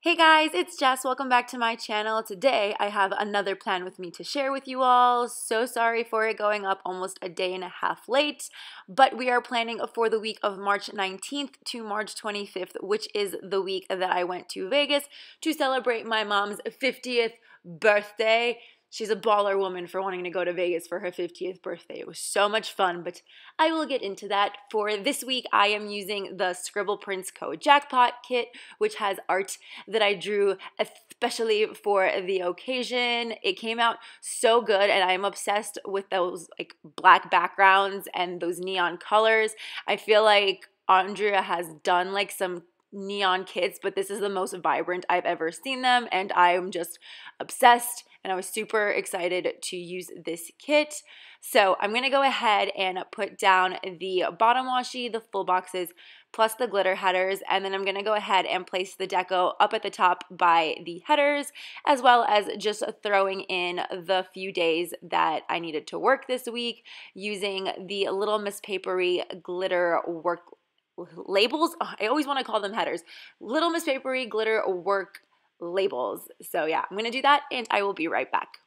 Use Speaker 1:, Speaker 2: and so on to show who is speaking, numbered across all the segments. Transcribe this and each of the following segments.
Speaker 1: Hey guys, it's Jess. Welcome back to my channel. Today I have another plan with me to share with you all. So sorry for it going up almost a day and a half late, but we are planning for the week of March 19th to March 25th, which is the week that I went to Vegas to celebrate my mom's 50th birthday. She's a baller woman for wanting to go to Vegas for her 50th birthday. It was so much fun, but I will get into that. For this week, I am using the ScribblePrintsCo Jackpot kit, which has art that I drew especially for the occasion. It came out so good, and I'm obsessed with those like black backgrounds and those neon colors. I feel like Andrea has done like some neon kits, but this is the most vibrant I've ever seen them, and I'm just obsessed, and I was super excited to use this kit. So I'm going to go ahead and put down the bottom washi, the full boxes, plus the glitter headers, and then I'm going to go ahead and place the deco up at the top by the headers, as well as just throwing in the few days that I needed to work this week using the Little Miss Papery glitter work labels. Oh, I always want to call them headers. Little Miss Papery glitter work labels. So yeah, I'm going to do that and I will be right back.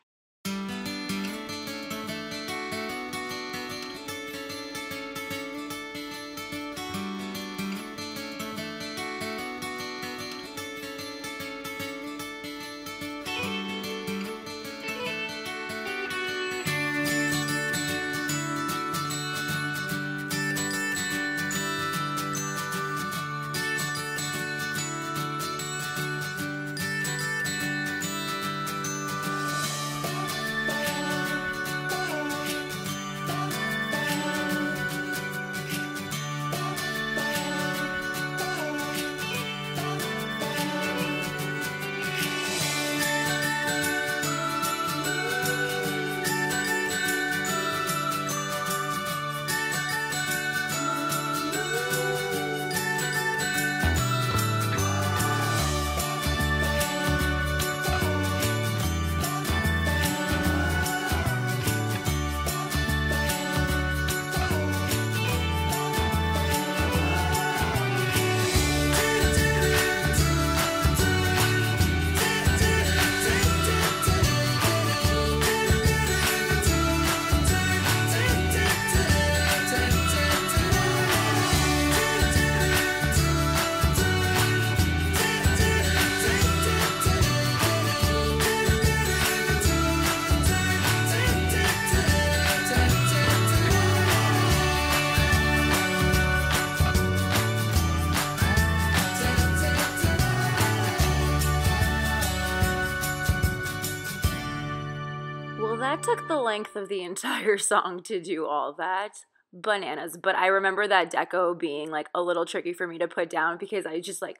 Speaker 1: That took the length of the entire song to do all that. Bananas. But I remember that deco being like a little tricky for me to put down because I just like,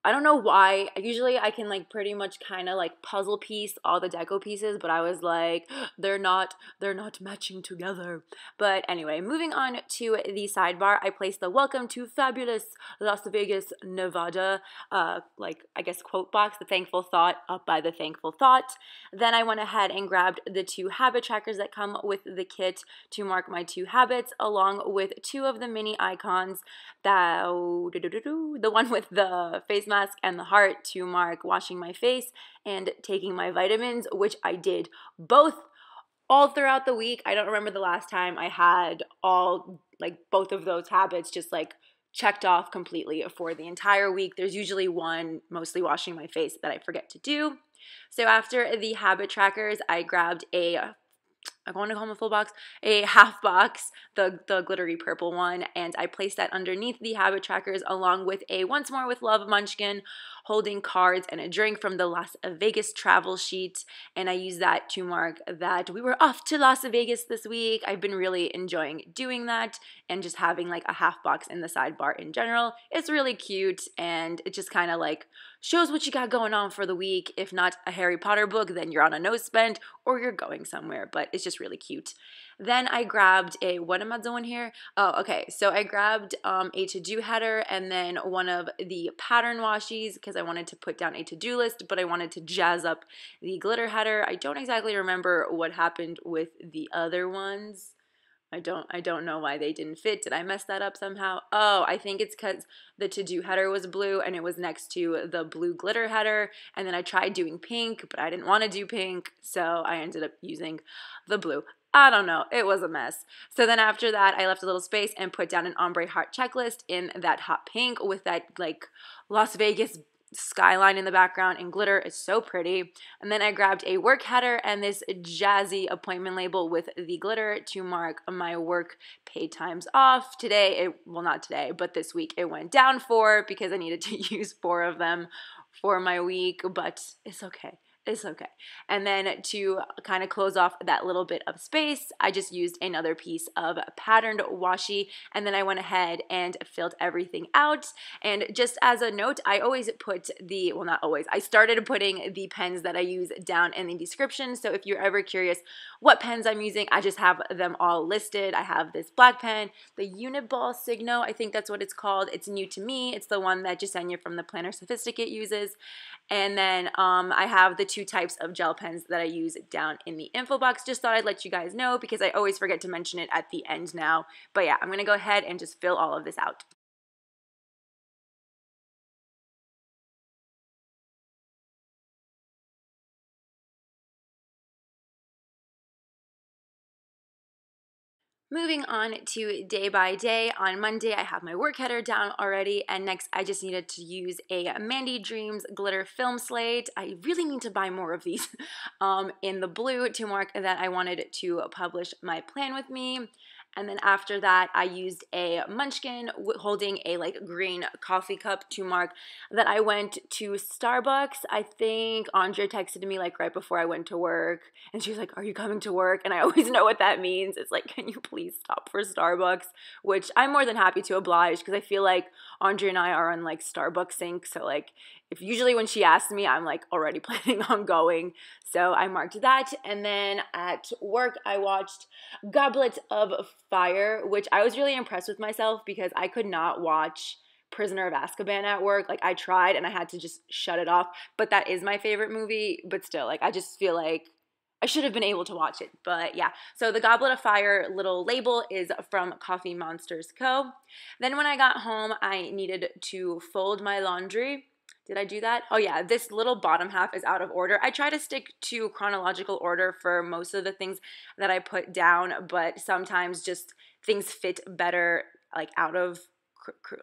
Speaker 1: I don't know why. Usually I can like pretty much kind of like puzzle piece all the deco pieces, but I was like, they're not matching together. But anyway, moving on to the sidebar, I placed the "Welcome to Fabulous Las Vegas, Nevada," like I guess quote box, the thankful thought up by the thankful thought. Then I went ahead and grabbed the 2 habit trackers that come with the kit to mark my 2 habits, along with 2 of the mini icons. The one with the face mask and the heart to mark washing my face and taking my vitamins, which I did both all throughout the week. I don't remember the last time I had all like both of those habits just like checked off completely for the entire week. There's usually one, mostly washing my face, that I forget to do. So after the habit trackers, I grabbed I want to call them a full box, a half box, the glittery purple one, and I placed that underneath the habit trackers along with a Once More with Love munchkin holding cards and a drink from the Las Vegas travel sheet, and I used that to mark that we were off to Las Vegas this week. I've been really enjoying doing that and just having like a half box in the sidebar in general. It's really cute and it just kind of like shows what you got going on for the week. If not a Harry Potter book, then you're on a no spend or you're going somewhere, but it's just really cute. Then I grabbed what am I doing here? Oh, okay. So I grabbed a to-do header and then one of the pattern washies because I wanted to put down a to-do list, but I wanted to jazz up the glitter header. I don't exactly remember what happened with the other ones, I don't know why they didn't fit. Did I mess that up somehow? Oh, I think it's because the to-do header was blue and it was next to the blue glitter header. And then I tried doing pink, but I didn't want to do pink, so I ended up using the blue. I don't know. It was a mess. So then after that, I left a little space and put down an ombre heart checklist in that hot pink with that like Las Vegas skyline in the background and glitter. Is so pretty. And then I grabbed a work header and this jazzy appointment label with the glitter to mark my work paid times off. Today, well, not today, but this week it went down 4 because I needed to use 4 of them for my week, but it's okay. It's okay. And then to kind of close off that little bit of space, I just used another piece of patterned washi, and then I went ahead and filled everything out. And just as a note, I always put well, not always, I started putting the pens that I use down in the description. So if you're ever curious what pens I'm using, I just have them all listed. I have this black pen, the Uniball Signo, I think that's what it's called. It's new to me. It's the one that Jasenia from the Planner Sophisticate uses. And then I have the 2 types of gel pens that I use down in the info box. Just thought I'd let you guys know because I always forget to mention it at the end now. But yeah, I'm going to go ahead and just fill all of this out. Moving on to day by day, on Monday I have my work header down already, and next I just needed to use a Mandy Dreams glitter film slate. I really need to buy more of these in the blue to mark that I wanted to publish my plan with me. And then after that, I used a munchkin holding a like green coffee cup to mark that I went to Starbucks. I think Andre texted me like right before I went to work, and she was like, "Are you coming to work?" And I always know what that means. It's like, "Can you please stop for Starbucks?" Which I'm more than happy to oblige because I feel like Andre and I are on like Starbucks sync. So like, if usually when she asks me, I'm like already planning on going. So I marked that, and then at work I watched Goblet of Fire, which I was really impressed with myself because I could not watch Prisoner of Azkaban at work. Like I tried and I had to just shut it off. But that is my favorite movie. But still, like I just feel like I should have been able to watch it. But yeah, so the Goblet of Fire little label is from Coffee Monsters Co. Then when I got home, I needed to fold my laundry. Did I do that? Oh yeah, this little bottom half is out of order. I try to stick to chronological order for most of the things that I put down, but sometimes just things fit better like out of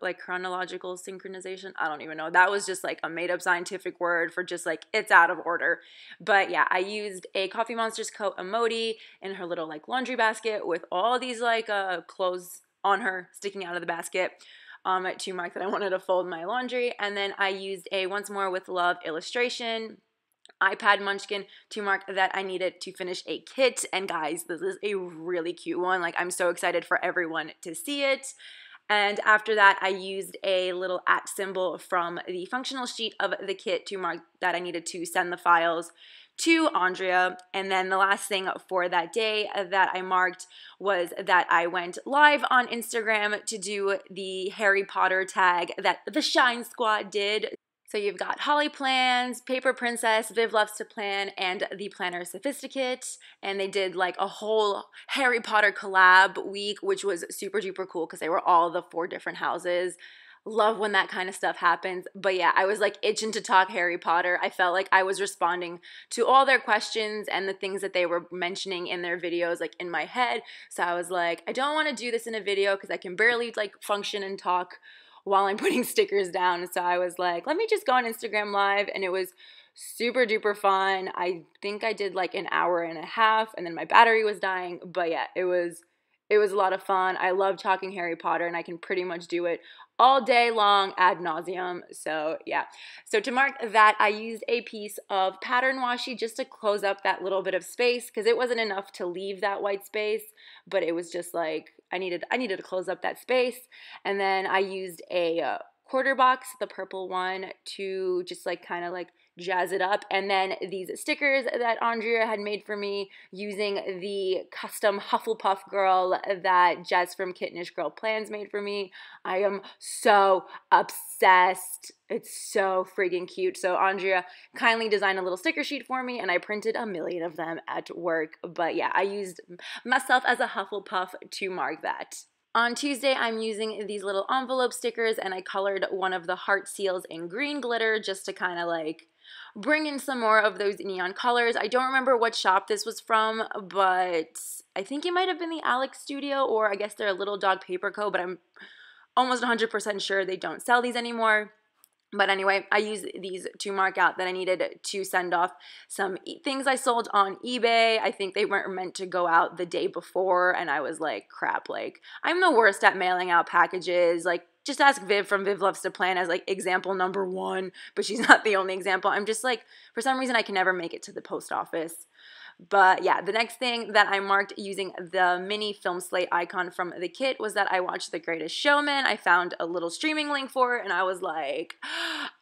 Speaker 1: like chronological synchronization. I don't even know. That was just like a made up scientific word for just like it's out of order. But yeah, I used a Coffee Monsters Co. emoji in her little like laundry basket with all these like clothes on her sticking out of the basket. To mark that I wanted to fold my laundry. And then I used a Once More with Love illustration iPad munchkin to mark that I needed to finish a kit. And guys, this is a really cute one. Like I'm so excited for everyone to see it. And after that, I used a little @ symbol from the functional sheet of the kit to mark that I needed to send the files to Andrea. And then the last thing for that day that I marked was that I went live on Instagram to do the Harry Potter tag that the Shine Squad did. So you've got Holly Plans, Paper Princess, Viv Loves to Plan, and the Planner Sophisticate. And they did like a whole Harry Potter collab week, which was super duper cool because they were all the 4 different houses. Love when that kind of stuff happens. But yeah, I was like itching to talk Harry Potter. I felt like I was responding to all their questions and the things that they were mentioning in their videos like in my head. So I was like, I don't want to do this in a video because I can barely like function and talk while I'm putting stickers down. So I was like, let me just go on Instagram Live, and it was super duper fun. I think I did like an hour and a half, and then my battery was dying. But yeah, it was a lot of fun. I love talking Harry Potter, and I can pretty much do it all day long ad nauseum. So yeah. So to mark that, I used a piece of pattern washi just to close up that little bit of space because it wasn't enough to leave that white space, but it was just like I needed to close up that space. And then I used a quarter box, the purple one, to just like kind of like jazz it up. And then these stickers that Andrea had made for me using the custom Hufflepuff girl that Jess from Kittenish Girl Plans made for me. I am so obsessed. It's so freaking cute. So Andrea kindly designed a little sticker sheet for me, and I printed a million of them at work. But yeah, I used myself as a Hufflepuff to mark that. On Tuesday, I'm using these little envelope stickers, and I colored one of the heart seals in green glitter just to kind of like bring in some more of those neon colors. I don't remember what shop this was from, but I think it might have been the Alex Studio, or I guess they're a Little Dog Paper Co., but I'm almost 100% sure they don't sell these anymore. But anyway, I used these to mark out that I needed to send off some things I sold on eBay. I think they weren't meant to go out the day before, and I was like, crap, like, I'm the worst at mailing out packages. Like, just ask Viv from Viv Loves to Plan as, like, example number 1, but she's not the only example. I'm just, like, for some reason, I can never make it to the post office. But yeah, the next thing that I marked using the mini film slate icon from the kit was that I watched The Greatest Showman. I found a little streaming link for it, and I was like,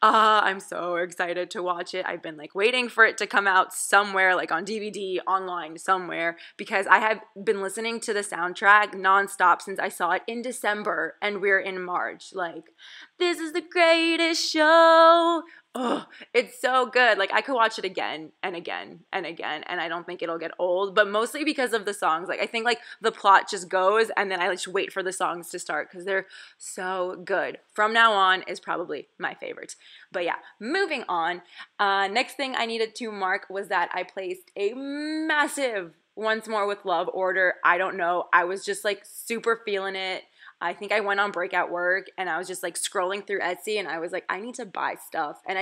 Speaker 1: I'm so excited to watch it. I've been like waiting for it to come out somewhere, like on DVD, online, somewhere, because I have been listening to the soundtrack nonstop since I saw it in December, and we're in March. Like, this is the greatest show. Oh, it's so good. Like, I could watch it again and again and again, and I don't think it'll get old, but mostly because of the songs. Like, I think, like, the plot just goes, and then I just wait for the songs to start because they're so good. From Now On is probably my favorite. But yeah, moving on. Next thing I needed to mark was that I placed a massive Once More with Love order. I don't know. I was just, like, super feeling it. I think I went on break at work, and I was just like scrolling through Etsy, and I was like, I need to buy stuff. And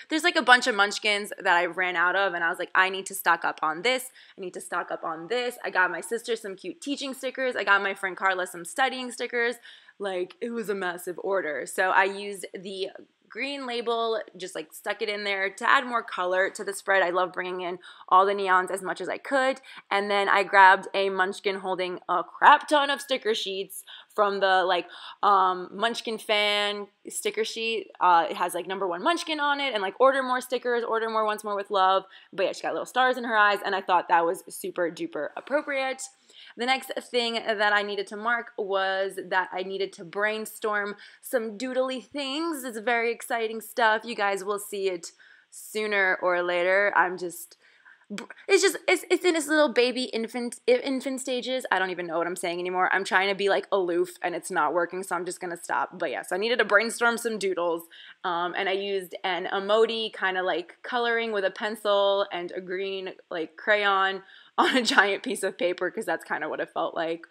Speaker 1: there's like a bunch of munchkins that I ran out of, and I was like, I need to stock up on this. I need to stock up on this. I got my sister some cute teaching stickers. I got my friend Carla some studying stickers. Like, it was a massive order. So I used the green label, just like stuck it in there to add more color to the spread. I love bringing in all the neons as much as I could. And then I grabbed a munchkin holding a crap ton of sticker sheets from the like Munchkin fan sticker sheet. It has like number 1 Munchkin on it, and like order more stickers, order more Once More with Love. But yeah, she got little stars in her eyes, and I thought that was super duper appropriate. The next thing that I needed to mark was that I needed to brainstorm some doodly things. It's very exciting stuff. You guys will see it sooner or later. It's in its little baby infant stages. I don't even know what I'm saying anymore. I'm trying to be like aloof, and it's not working, so I'm just gonna stop. But yeah, so I needed to brainstorm some doodles, and I used an emoji kind of like coloring with a pencil and a green like crayon on a giant piece of paper, because that's kind of what it felt like.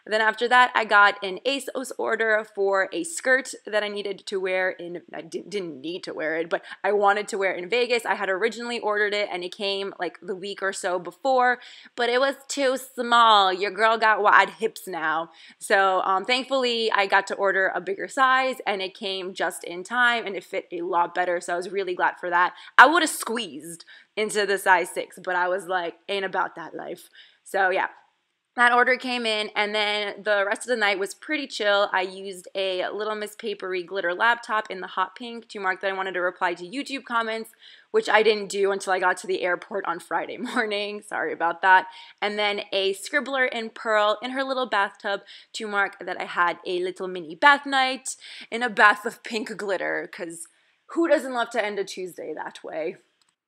Speaker 1: Then after that, I got an ASOS order for a skirt that I needed to wear I didn't need to wear it, but I wanted to wear it in Vegas. I had originally ordered it, and it came like the week or so before, but it was too small. Your girl got wide hips now. So thankfully, I got to order a bigger size, and it came just in time, and it fit a lot better, so I was really glad for that. I would have squeezed into the size 6, but I was like, ain't about that life. So yeah. That order came in, and then the rest of the night was pretty chill. I used a Little Miss Papery glitter laptop in the hot pink to mark that I wanted to reply to YouTube comments, which I didn't do until I got to the airport on Friday morning. Sorry about that. And then a scribbler in pearl in her little bathtub to mark that I had a little mini bath night in a bath of pink glitter, because who doesn't love to end a Tuesday that way?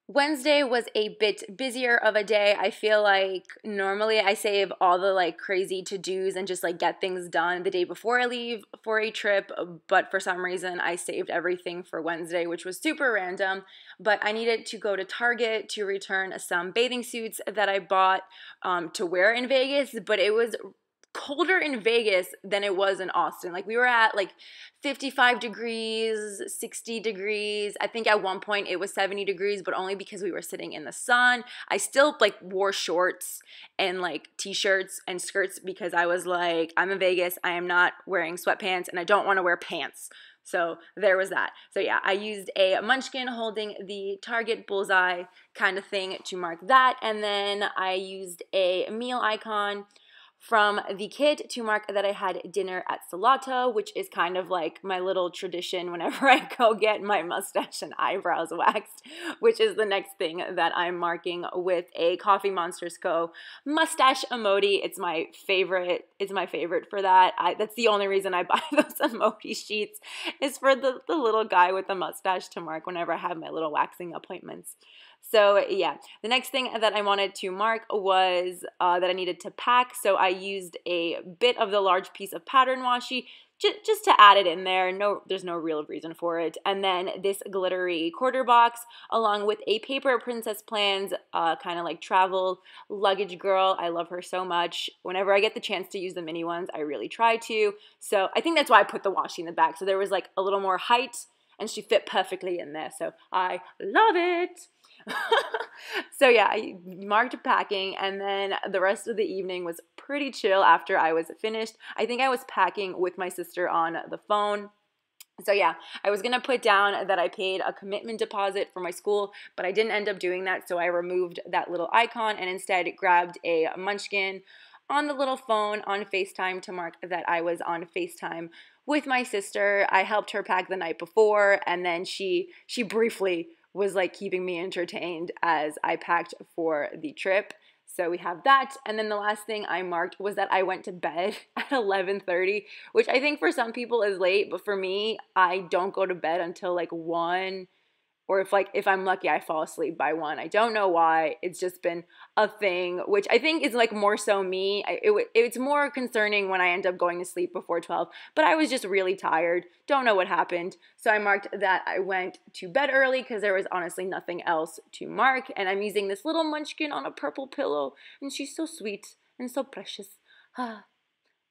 Speaker 1: Wednesday was a bit busier of a day. I feel like normally I save all the like crazy to-dos and just like get things done the day before I leave for a trip, but for some reason I saved everything for Wednesday, which was super random. But I needed to go to Target to return some bathing suits that I bought to wear in Vegas, but it was colder in Vegas than it was in Austin. Like, we were at like 55 degrees, 60 degrees. I think at one point it was 70 degrees, but only because we were sitting in the sun. I still like wore shorts and like t-shirts and skirts because I was like, I'm in Vegas, I am not wearing sweatpants, and I don't want to wear pants. So there was that. So yeah, I used a munchkin holding the Target bullseye kind of thing to mark that. And then I used a meal icon from the kit to mark that I had dinner at Salata, which is kind of like my little tradition whenever I go get my mustache and eyebrows waxed, which is the next thing that I'm marking with a Coffee Monsters Co. mustache emoji. It's my favorite. It's my favorite for that. That's the only reason I buy those emoji sheets, is for the little guy with the mustache to mark whenever I have my little waxing appointments. So yeah, the next thing that I wanted to mark was that I needed to pack. So I used a bit of the large piece of pattern washi just to add it in there. There's no real reason for it. And then this glittery quarter box along with a paper Princess Plans kind of like travel luggage girl. I love her so much. Whenever I get the chance to use the mini ones, I really try to. So I think that's why I put the washi in the back. So there was like a little more height and she fit perfectly in there. So I love it. So yeah, I marked packing, and then the rest of the evening was pretty chill after I was finished. I think I was packing with my sister on the phone. So yeah, I was going to put down that I paid a commitment deposit for my school, but I didn't end up doing that, so I removed that little icon and instead grabbed a munchkin on the little phone on FaceTime to mark that I was on FaceTime with my sister. I helped her pack the night before, and then she briefly was like keeping me entertained as I packed for the trip. So we have that. And then the last thing I marked was that I went to bed at 11:30, which I think for some people is late, but for me, I don't go to bed until like 1, or if I'm lucky, I fall asleep by 1. I don't know why. It's just been a thing, which I think is like more so me. It's more concerning when I end up going to sleep before 12, but I was just really tired. Don't know what happened. So I marked that I went to bed early because there was honestly nothing else to mark. And I'm using this little munchkin on a purple pillow, and she's so sweet and so precious.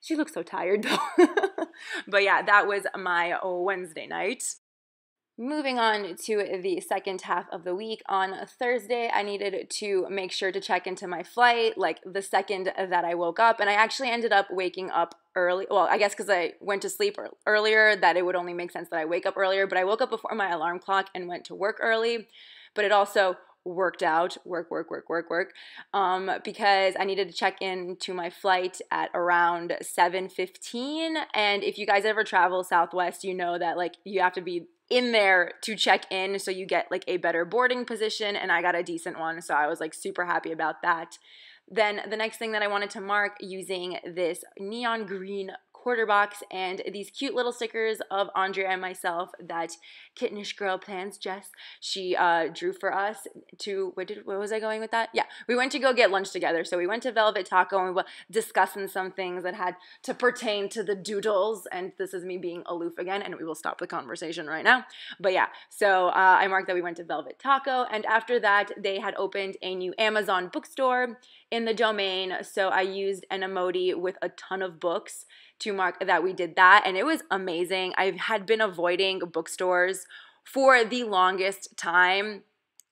Speaker 1: She looks so tired though. But yeah, that was my Wednesday night. Moving on to the second half of the week, on Thursday, I needed to make sure to check into my flight, like the second that I woke up, and I actually ended up waking up early. Well, I guess because I went to sleep earlier, that it would only make sense that I wake up earlier, but I woke up before my alarm clock and went to work early, but it also worked out, because I needed to check in to my flight at around 7:15, and if you guys ever travel Southwest, you know that like you have to be in there to check in so you get like a better boarding position, and I got a decent one, so I was like super happy about that. Then the next thing that I wanted to mark using this neon green quarter box and these cute little stickers of Andrea and myself that kittenish girl plans, Jess, she drew for us to, where was I going with that? Yeah, we went to go get lunch together. So we went to Velvet Taco and we were discussing some things that had to pertain to the doodles, and this is me being aloof again, and we will stop the conversation right now. But yeah, so I marked that we went to Velvet Taco, and after that they had opened a new Amazon bookstore in the domain, so I used an emoji with a ton of books to mark that we did that, and it was amazing. I had been avoiding bookstores for the longest time.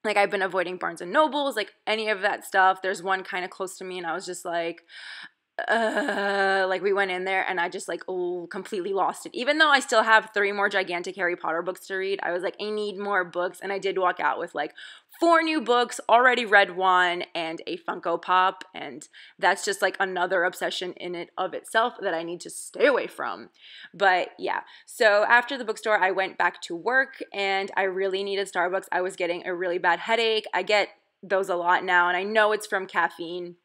Speaker 1: Like I've been avoiding Barnes and Nobles, like any of that stuff. There's one kind of close to me, and I was just like we went in there and I just like completely lost it. Even though I still have 3 more gigantic Harry Potter books to read, I was like, I need more books, and I did walk out with like 4 new books, already read 1, and a Funko Pop, and that's just like another obsession in it of itself that I need to stay away from. But yeah, so after the bookstore, I went back to work, and I really needed Starbucks. I was getting a really bad headache. I get those a lot now, and I know it's from caffeine.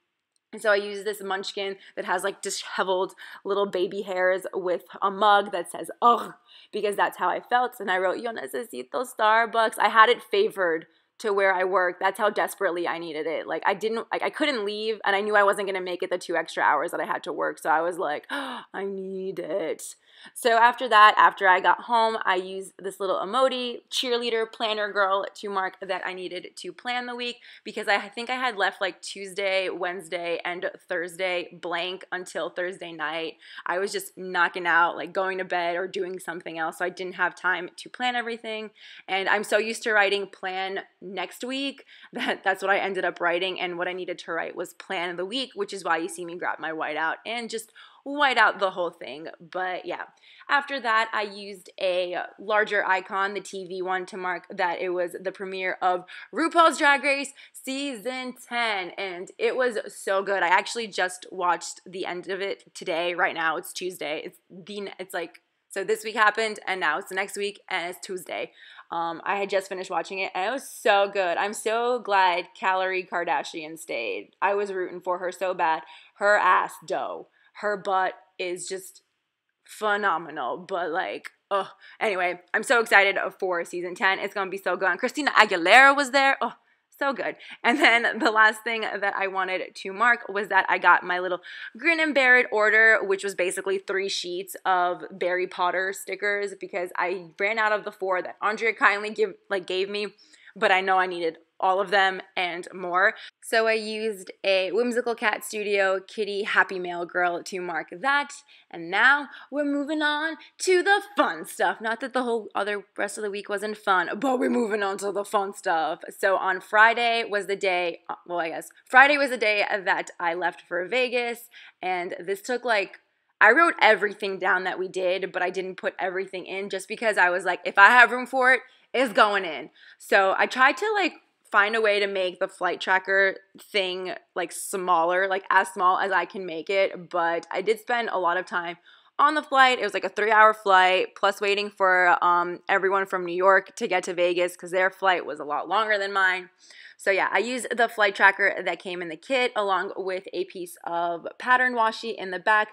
Speaker 1: And so I use this munchkin that has like disheveled little baby hairs with a mug that says, ugh, because that's how I felt. And I wrote, yo necesito Starbucks. I had it favored to where I work. That's how desperately I needed it. Like I couldn't leave, and I knew I wasn't going to make it the 2 extra hours that I had to work. So I was like, oh, I need it. So after that, after I got home, I used this little emoji, cheerleader planner girl, to mark that I needed to plan the week, because I think I had left like Tuesday, Wednesday, and Thursday blank until Thursday night. I was just knocking out, like going to bed or doing something else, so I didn't have time to plan everything. And I'm so used to writing plan next week that's what I ended up writing, and what I needed to write was plan of the week, which is why you see me grab my whiteout and just white out the whole thing. But yeah, after that, I used a larger icon, the TV one, to mark that it was the premiere of RuPaul's Drag Race Season 10, and it was so good. I actually just watched the end of it today. Right now, it's Tuesday. It's like, so this week happened, and now it's the next week, and it's Tuesday. I had just finished watching it, and it was so good. I'm so glad Khloe Kardashian stayed. I was rooting for her so bad. Her ass dough. Her butt is just phenomenal, but like, oh, anyway, I'm so excited for season 10. It's gonna be so good. And Christina Aguilera was there. Oh, so good. And then the last thing that I wanted to mark was that I got my little Grin and Bear It order, which was basically 3 sheets of Barry Potter stickers, because I ran out of the 4 that Andrea kindly gave me, but I know I needed all of them and more. So I used a Whimsical Cat Studio Kitty Happy Mail Girl to mark that. And now we're moving on to the fun stuff. Not that the whole rest of the week wasn't fun, but we're moving on to the fun stuff. So on Friday was the day, Friday was the day that I left for Vegas, and this took I wrote everything down that we did, but I didn't put everything in just because I was like, if I have room for it, it's going in. So I tried to find a way to make the flight tracker thing smaller, as small as I can make it, but I did spend a lot of time on the flight. It was like a 3-hour flight, plus waiting for everyone from New York to get to Vegas because their flight was a lot longer than mine. So yeah, I used the flight tracker that came in the kit along with a piece of pattern washi in the back,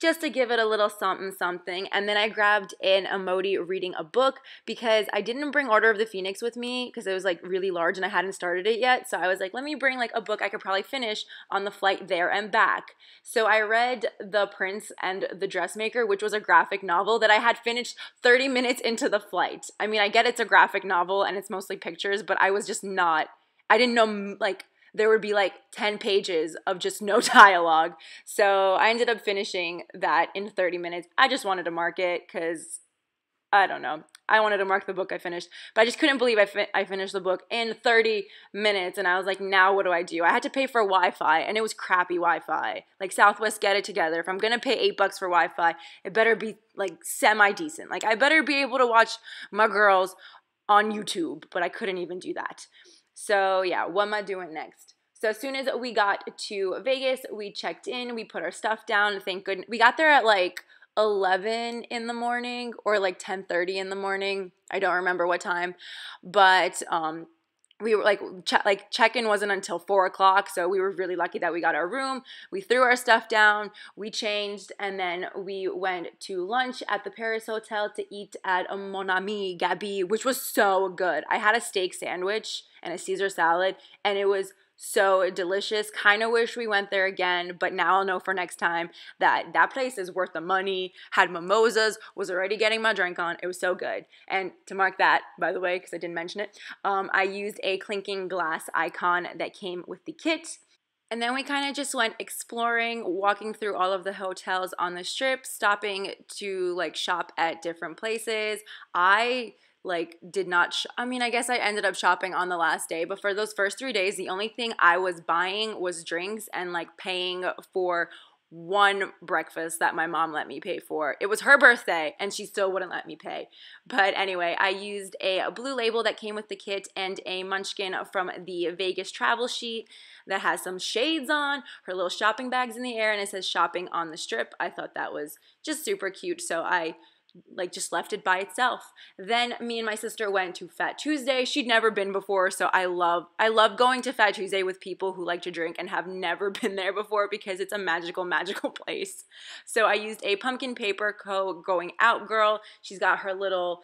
Speaker 1: just to give it a little something something. And then I grabbed an emoji reading a book because I didn't bring Order of the Phoenix with me because it was really large and I hadn't started it yet. So I was like, let me bring a book I could probably finish on the flight there and back. So I read The Prince and the Dressmaker, which was a graphic novel that I had finished 30 minutes into the flight. I mean, I get it's a graphic novel and it's mostly pictures, but I was just not, I didn't know there would be 10 pages of just no dialogue. So I ended up finishing that in 30 minutes. I just wanted to mark it because, I don't know, I wanted to mark the book I finished. But I just couldn't believe I finished the book in 30 minutes. And I was like, now what do I do? I had to pay for Wi-Fi, and it was crappy Wi-Fi. Southwest, get it together. If I'm going to pay $8 for Wi-Fi, it better be semi-decent. I better be able to watch my girls on YouTube, but I couldn't even do that. So yeah, what am I doing next? So as soon as we got to Vegas, we checked in, we put our stuff down. Thank goodness. We got there at 11 in the morning or 10:30 in the morning. I don't remember what time, but we were check-in wasn't until 4 o'clock, so we were really lucky that we got our room. We threw our stuff down, we changed, and then we went to lunch at the Paris Hotel to eat at a Mon Ami Gabi, which was so good. I had a steak sandwich and a Caesar salad, and it was so delicious. Kind of wish we went there again, but now I'll know for next time that that place is worth the money. Had mimosas, was already getting my drink on. It was so good. And to mark that, by the way, because I didn't mention it, I used a clinking glass icon that came with the kit. And then we kind of just went exploring, walking through all of the hotels on the Strip, stopping to shop at different places. I did not, I mean, I guess I ended up shopping on the last day, but for those first 3 days, the only thing I was buying was drinks and paying for one breakfast that my mom let me pay for. It was her birthday and she still wouldn't let me pay. But anyway, I used a blue label that came with the kit and a munchkin from the Vegas travel sheet that has some shades on, her little shopping bags in the air, and it says shopping on the Strip. I thought that was just super cute, so I just left it by itself. Then me and my sister went to Fat Tuesday. She'd never been before, so I love going to Fat Tuesday with people who like to drink and have never been there before because it's a magical place. So I used a pumpkin paper going out girl. She's got her little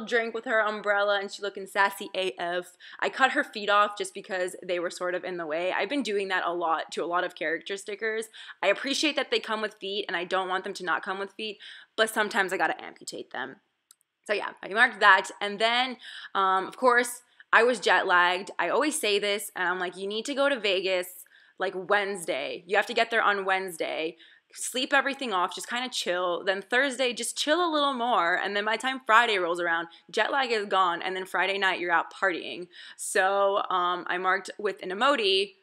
Speaker 1: drink with her umbrella and she's looking sassy AF. I cut her feet off just because they were sort of in the way. I've been doing that a lot to a lot of character stickers. I appreciate that they come with feet and I don't want them to not come with feet, but sometimes I gotta amputate them. So yeah, I marked that. And then, of course, I was jet lagged. I always say this, and I'm like, you need to go to Vegas Wednesday. You have to get there on Wednesday. Sleep everything off, just kind of chill. Then Thursday, just chill a little more. And then by the time Friday rolls around, jet lag is gone. And then Friday night, you're out partying. So I marked with an emoji,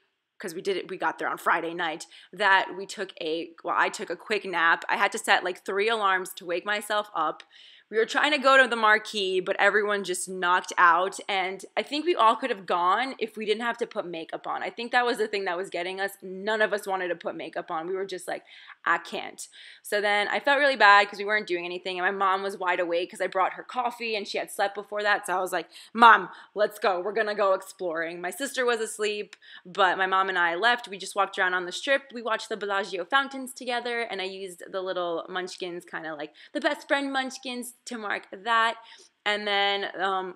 Speaker 1: because we got there on Friday night, that I took a quick nap. I had to set like 3 alarms to wake myself up. We were trying to go to the marquee, but everyone just knocked out, and I think we all could have gone if we didn't have to put makeup on. I think that was the thing that was getting us. None of us wanted to put makeup on. We were just like, I can't. So then I felt really bad because we weren't doing anything, and my mom was wide awake because I brought her coffee, and she had slept before that, so I was like, Mom, let's go. We're gonna go exploring. My sister was asleep, but my mom and I left. We just walked around on the Strip. We watched the Bellagio fountains together, and I used the little munchkins, kind of like the best friend munchkins, to mark that. And then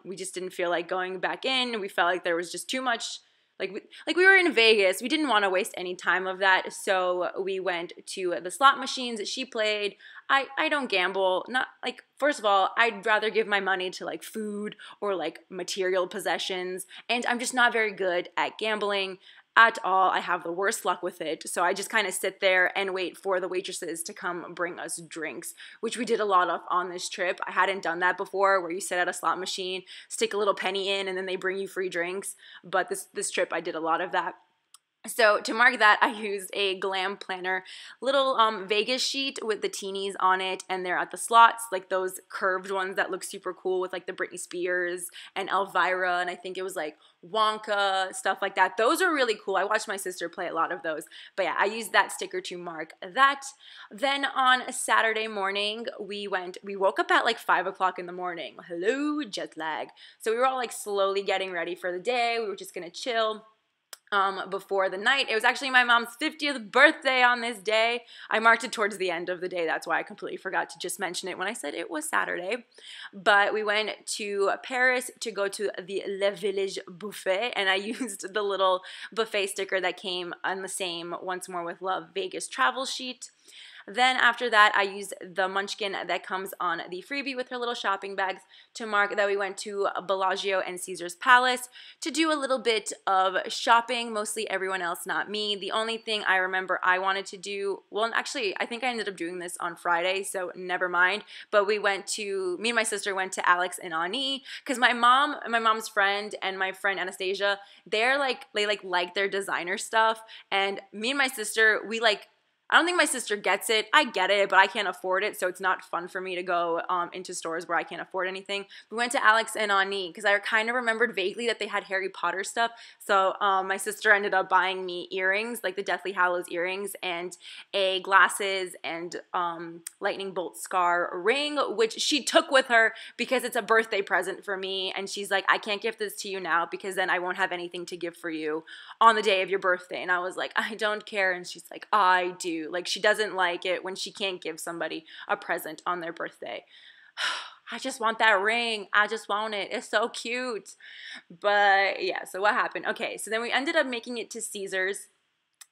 Speaker 1: we just didn't feel like going back in. We felt like there was just too much. Like we were in Vegas. We didn't want to waste any time of that. So we went to the slot machines that she played. I don't gamble. Not like, first of all, I'd rather give my money to like food or like material possessions. And I'm just not very good at gambling at all. I have the worst luck with it. So I just kind of sit there and wait for the waitresses to come bring us drinks, which we did a lot of on this trip. I hadn't done that before, where you sit at a slot machine, stick a little penny in, and then they bring you free drinks. But this trip I did a lot of that. So to mark that, I used a Glam Planner little Vegas sheet with the teenies on it, and they're at the slots, like those curved ones that look super cool with like the Britney Spears and Elvira, and I think it was like Wonka, stuff like that. Those are really cool. I watched my sister play a lot of those. But yeah, I used that sticker to mark that. Then on a Saturday morning, we woke up at like 5 o'clock in the morning. Hello, jet lag. So we were all like slowly getting ready for the day. We were just gonna chill. Before the night. It was actually my mom's 50th birthday on this day. I marked it towards the end of the day. That's why I completely forgot to just mention it when I said it was Saturday. But we went to Paris to go to the Le Village buffet, and I used the little buffet sticker that came on the same Once More with Love Vegas travel sheet. Then after that, I used the munchkin that comes on the freebie with her little shopping bags to mark that we went to Bellagio and Caesar's Palace to do a little bit of shopping, mostly everyone else, not me. The only thing I remember I wanted to do, well, actually, I think I ended up doing this on Friday, so never mind, but me and my sister went to Alex and Ani, because my mom's friend and my friend Anastasia, they like their designer stuff, and me and my sister, I don't think my sister gets it. I get it, but I can't afford it, so it's not fun for me to go into stores where I can't afford anything. We went to Alex and Ani because I kind of remembered vaguely that they had Harry Potter stuff, so my sister ended up buying me earrings, like the Deathly Hallows earrings, and glasses and lightning bolt scar ring, which she took with her because it's a birthday present for me, and she's like, I can't gift this to you now because then I won't have anything to give for you on the day of your birthday. And I was like, I don't care, and she's like, I do. Like, she doesn't like it when she can't give somebody a present on their birthday. I just want that ring. I just want it. It's so cute. But yeah, so what happened? Okay, so then we ended up making it to Caesar's,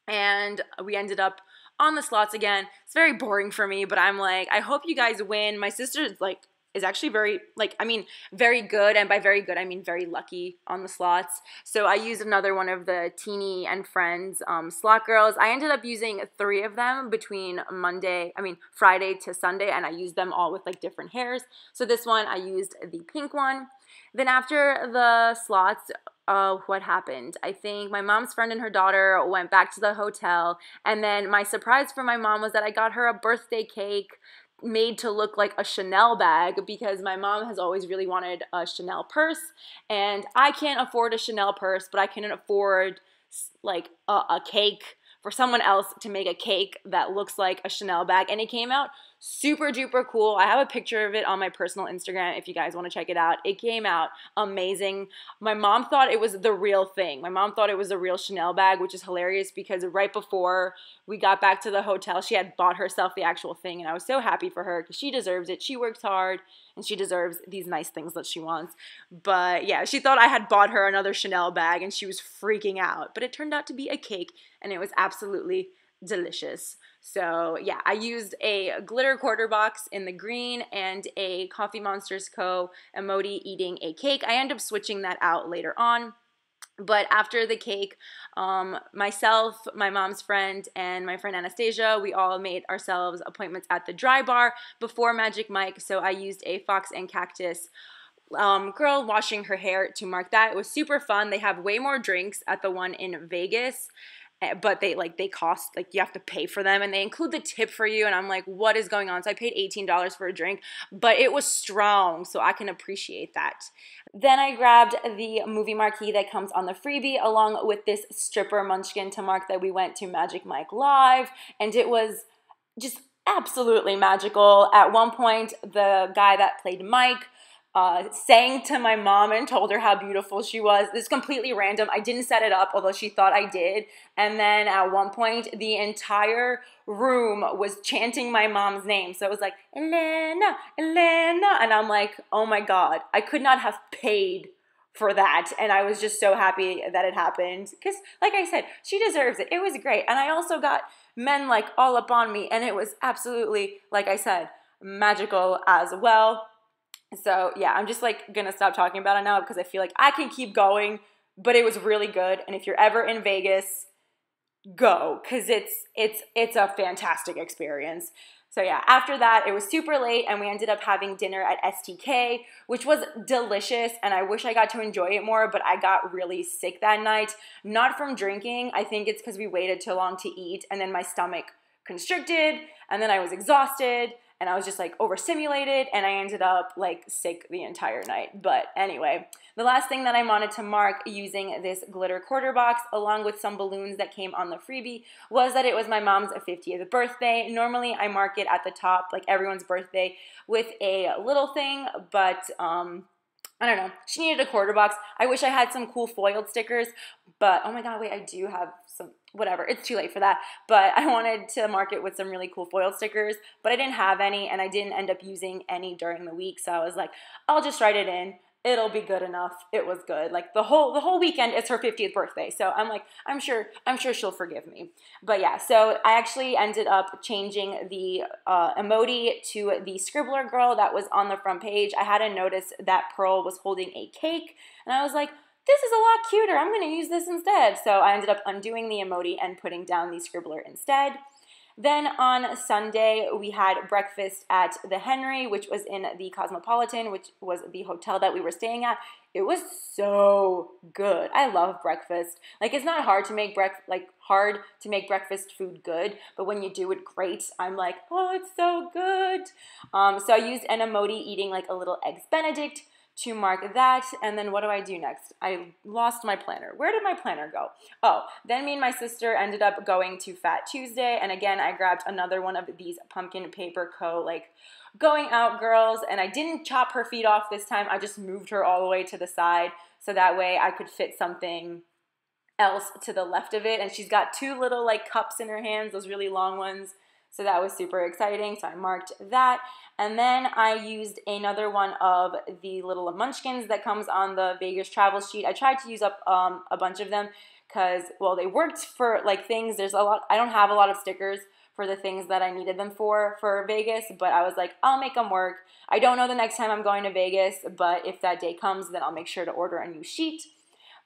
Speaker 1: and we ended up on the slots again. It's very boring for me, but I'm like, I hope you guys win. My sister is actually very good, and by very good I mean very lucky on the slots. So I used another one of the Teeny and Friends slot girls. I ended up using 3 of them between Friday to Sunday, and I used them all with like different hairs. So this one I used the pink one. Then after the slots, what happened? I think my mom's friend and her daughter went back to the hotel, and then my surprise for my mom was that I got her a birthday cake made to look like a Chanel bag, because my mom has always really wanted a Chanel purse, and I can't afford a Chanel purse, but I can afford like a cake for someone else to make a cake that looks like a Chanel bag, and it came out super duper cool. I have a picture of it on my personal Instagram if you guys want to check it out. It came out amazing. My mom thought it was the real thing. My mom thought it was a real Chanel bag, which is hilarious because right before we got back to the hotel, she had bought herself the actual thing, and I was so happy for her because she deserves it. She works hard, and she deserves these nice things that she wants. But yeah, she thought I had bought her another Chanel bag, and she was freaking out. But it turned out to be a cake, and it was absolutely delicious. So yeah, I used a glitter quarter box in the green and a Coffee Monsters Co. emoji eating a cake. I end up switching that out later on. But after the cake, myself, my mom's friend, and my friend Anastasia, we all made ourselves appointments at the Dry Bar before Magic Mike. So I used a Fox and Cactus girl washing her hair to mark that. It was super fun. They have way more drinks at the one in Vegas. but they cost, like, you have to pay for them, and they include the tip for you, and I'm like, what is going on? So I paid $18 for a drink, but it was strong, so I can appreciate that. Then I grabbed the movie marquee that comes on the freebie along with this stripper munchkin to mark that we went to Magic Mike Live, and it was just absolutely magical. At one point, the guy that played Mike sang to my mom and told her how beautiful she was. This is completely random. I didn't set it up, although she thought I did. And then at one point, the entire room was chanting my mom's name. So it was like, Elena, Elena. And I'm like, oh my God, I could not have paid for that. And I was just so happy that it happened. Because like I said, she deserves it. It was great. And I also got men like all up on me. And it was absolutely, like I said, magical as well. So yeah, I'm just like gonna stop talking about it now because I feel like I can keep going, but it was really good. And if you're ever in Vegas, go, because it's a fantastic experience. So yeah, after that, it was super late and we ended up having dinner at STK, which was delicious, and I wish I got to enjoy it more, but I got really sick that night. Not from drinking. I think it's because we waited too long to eat, and then my stomach constricted, and then I was exhausted, and I was just like overstimulated, and I ended up like sick the entire night. But anyway, the last thing that I wanted to mark using this glitter quarter box along with some balloons that came on the freebie was that it was my mom's 50th birthday. Normally I mark it at the top, like everyone's birthday, with a little thing, but I don't know. She needed a quarter box. I wish I had some cool foiled stickers, but oh my God, wait, I do have some, whatever. It's too late for that. But I wanted to mark it with some really cool foiled stickers, but I didn't have any, and I didn't end up using any during the week. So I was like, I'll just write it in. It'll be good enough. It was good. Like the whole weekend is her 50th birthday. So I'm like, I'm sure she'll forgive me. But yeah, so I actually ended up changing the emoji to the Scribbler girl that was on the front page. I hadn't noticed that Pearl was holding a cake, and I was like, this is a lot cuter. I'm going to use this instead. So I ended up undoing the emoji and putting down the Scribbler instead. Then on Sunday, we had breakfast at the Henry, which was in the Cosmopolitan, which was the hotel that we were staying at. It was so good. I love breakfast. Like, it's not hard to make breakfast food good, but when you do it great, I'm like, oh, it's so good. So I used an emoji eating like a little Eggs Benedict to mark that. And then what do I do next? I lost my planner. Where did my planner go? Oh, then me and my sister ended up going to Fat Tuesday. And again, I grabbed another one of these Pumpkin Paper Co. like going out girls. And I didn't chop her feet off this time. I just moved her all the way to the side. So that way I could fit something else to the left of it. And she's got two little like cups in her hands, those really long ones. So that was super exciting. So I marked that. And then I used another one of the little munchkins that comes on the Vegas travel sheet. I tried to use up a bunch of them because, well, they worked for like things. There's a lot. I don't have a lot of stickers for the things that I needed them for Vegas, but I was like, I'll make them work. I don't know the next time I'm going to Vegas, but if that day comes, then I'll make sure to order a new sheet.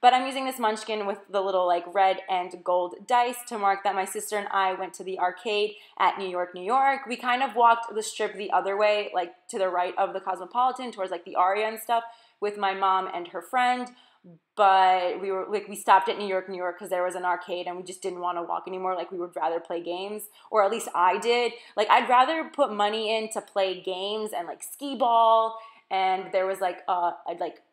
Speaker 1: But I'm using this munchkin with the little like red and gold dice to mark that my sister and I went to the arcade at New York, New York. We kind of walked the strip the other way, like to the right of the Cosmopolitan towards like the Aria and stuff with my mom and her friend. But we stopped at New York, New York because there was an arcade and we just didn't want to walk anymore. Like we would rather play games, or at least I did. Like I'd rather put money in to play games and like skee ball. And there was like a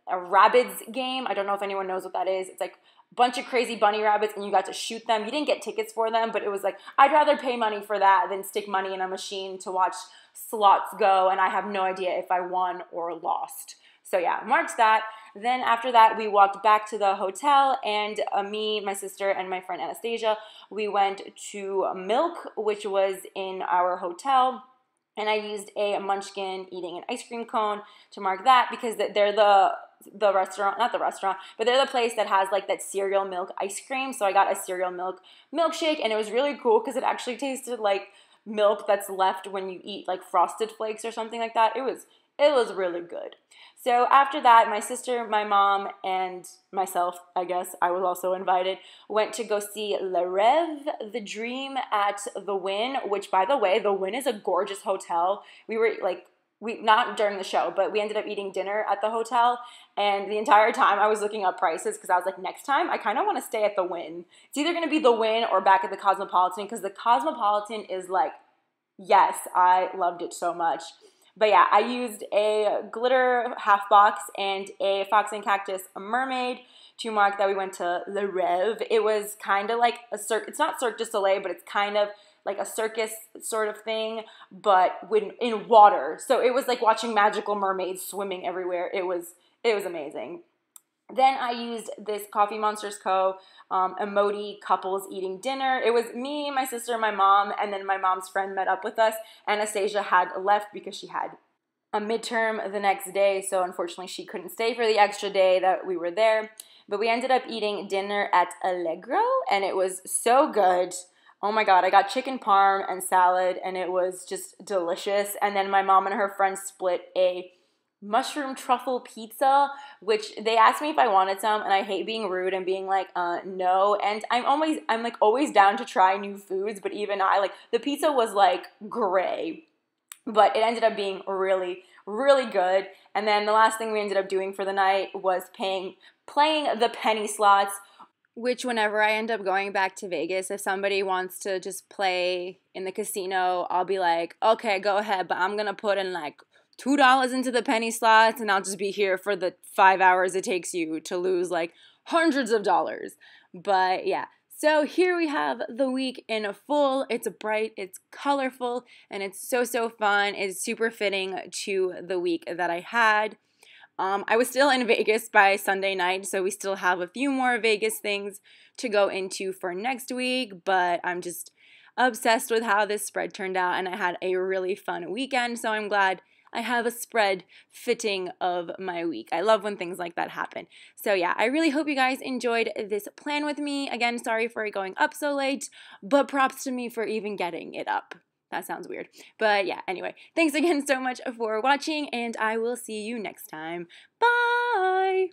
Speaker 1: Rabbids game. I don't know if anyone knows what that is. It's like a bunch of crazy bunny rabbits and you got to shoot them. You didn't get tickets for them, but it was like, I'd rather pay money for that than stick money in a machine to watch slots go, and I have no idea if I won or lost. So yeah, marked that. Then after that, we walked back to the hotel, and me, my sister, and my friend Anastasia, we went to Milk, which was in our hotel. And I used a munchkin eating an ice cream cone to mark that because they're the restaurant, not the restaurant, but they're the place that has like that cereal milk ice cream. So I got a cereal milk milkshake, and it was really cool because it actually tasted like milk that's left when you eat like Frosted Flakes or something like that. It was really good. So after that, my sister, my mom, and myself, I guess, I was also invited, went to go see Le Rêve, The Dream at the Wynn, which, by the way, the Wynn is a gorgeous hotel. We were, like, not during the show, but we ended up eating dinner at the hotel, and the entire time I was looking up prices because I was like, next time I kind of want to stay at the Wynn. It's either going to be the Wynn or back at the Cosmopolitan, because the Cosmopolitan is like, yes, I loved it so much. But yeah, I used a glitter half box and a Fox and Cactus mermaid to mark that we went to Le Rêve. It was kind of like it's not Cirque du Soleil, but it's kind of like a circus sort of thing, but in water. So it was like watching magical mermaids swimming everywhere. It was amazing. Then I used this Coffee Monsters Co. Emoji couples eating dinner. It was me, my sister, my mom, and then my mom's friend met up with us. Anastasia had left because she had a midterm the next day, so unfortunately she couldn't stay for the extra day that we were there. But we ended up eating dinner at Allegro, and it was so good. Oh my god, I got chicken parm and salad, and it was just delicious. And then my mom and her friend split a mushroom truffle pizza, which they asked me if I wanted some, and I hate being rude and being like, no. And I'm like always down to try new foods, but even the pizza was like gray, but it ended up being really, really good. And then the last thing we ended up doing for the night was playing the penny slots, which whenever I end up going back to Vegas, if somebody wants to just play in the casino, I'll be like, okay, go ahead, but I'm going to put in like $2 into the penny slots, and I'll just be here for the 5 hours it takes you to lose like hundreds of dollars. But yeah, so here we have the week in full. It's bright, it's colorful, and it's so fun. It's super fitting to the week that I had. I was still in Vegas by Sunday night, so we still have a few more Vegas things to go into for next week, but I'm just obsessed with how this spread turned out, and I had a really fun weekend, so I'm glad I have a spread fitting of my week. I love when things like that happen. So yeah, I really hope you guys enjoyed this plan with me. Again, sorry for it going up so late, but props to me for even getting it up. That sounds weird. But yeah, anyway, thanks again so much for watching, and I will see you next time. Bye!